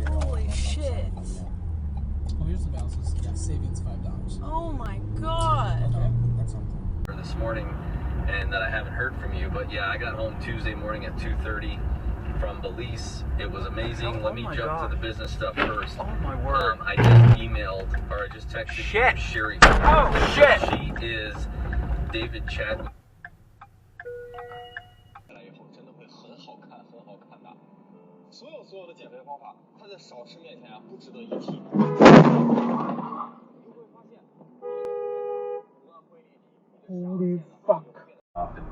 Holy shit. Oh, here's the balances. Yeah, savings $5. Oh my god. Okay, that's something. This morning, and that I haven't heard from you, but yeah, I got home Tuesday morning at 2:30 from Belize. It was amazing. Let me jump to the business stuff first. Oh my word. I just emailed, or I just texted Shit. Sherry. Oh shit. She is David Chadwick. 所有的减肥方法，它在少吃面前啊，不值得一提。 Holy fuck. And,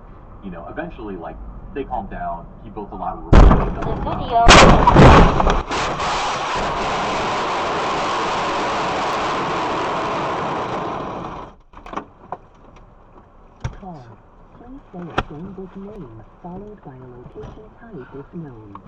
you know, eventually, like, they calmed down. He built a lot of rapport. Please say a phone name followed by a location type if known.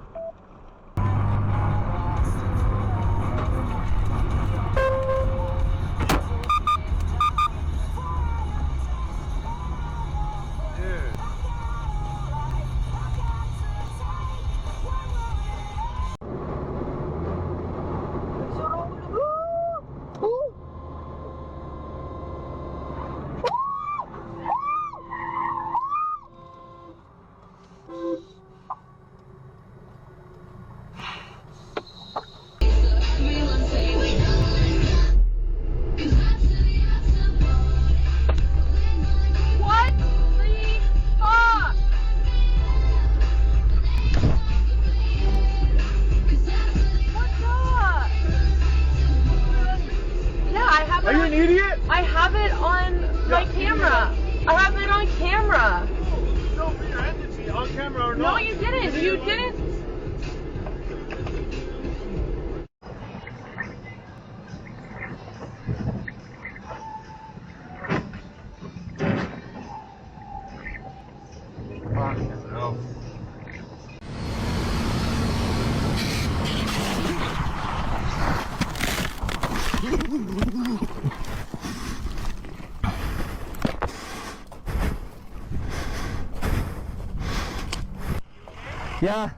Are you an idiot? I have it on my camera. I have it on camera. No, for your entity, on camera or not. No, you didn't. You didn't. No. Yeah.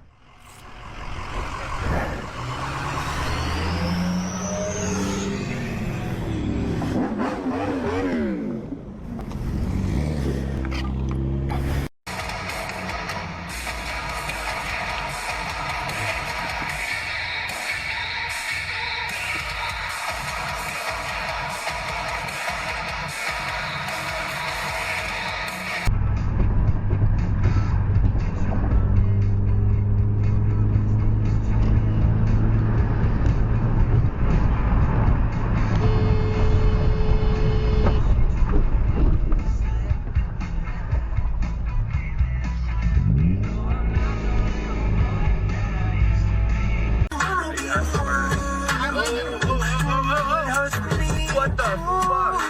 What the fuck?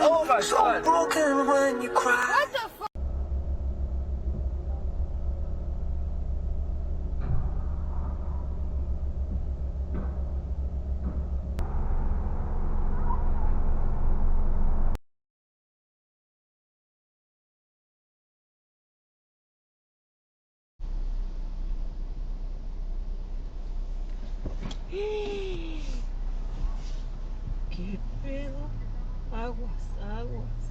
Oh my god. Broken when you cry. What the fuck? Qué pedo. Aguas, aguas.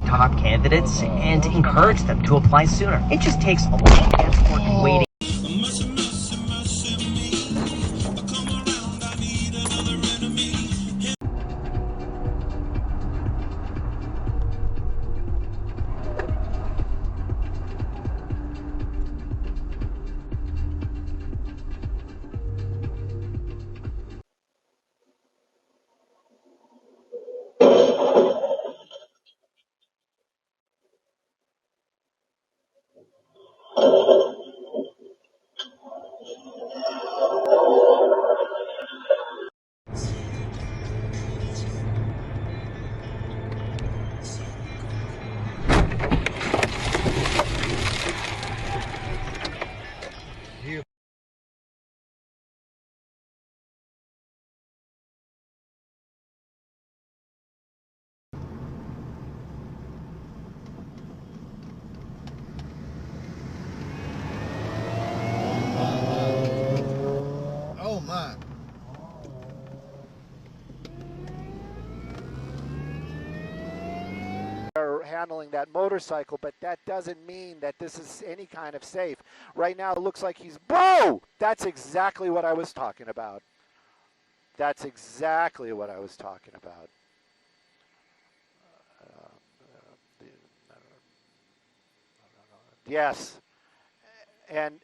Top candidates and encourage them to apply sooner. It just takes a long day's work and waiting. handling that motorcycle, but that doesn't mean that this is any kind of safe. Right now it looks like he's, whoa! That's exactly what I was talking about. That's exactly what I was talking about. Yes. And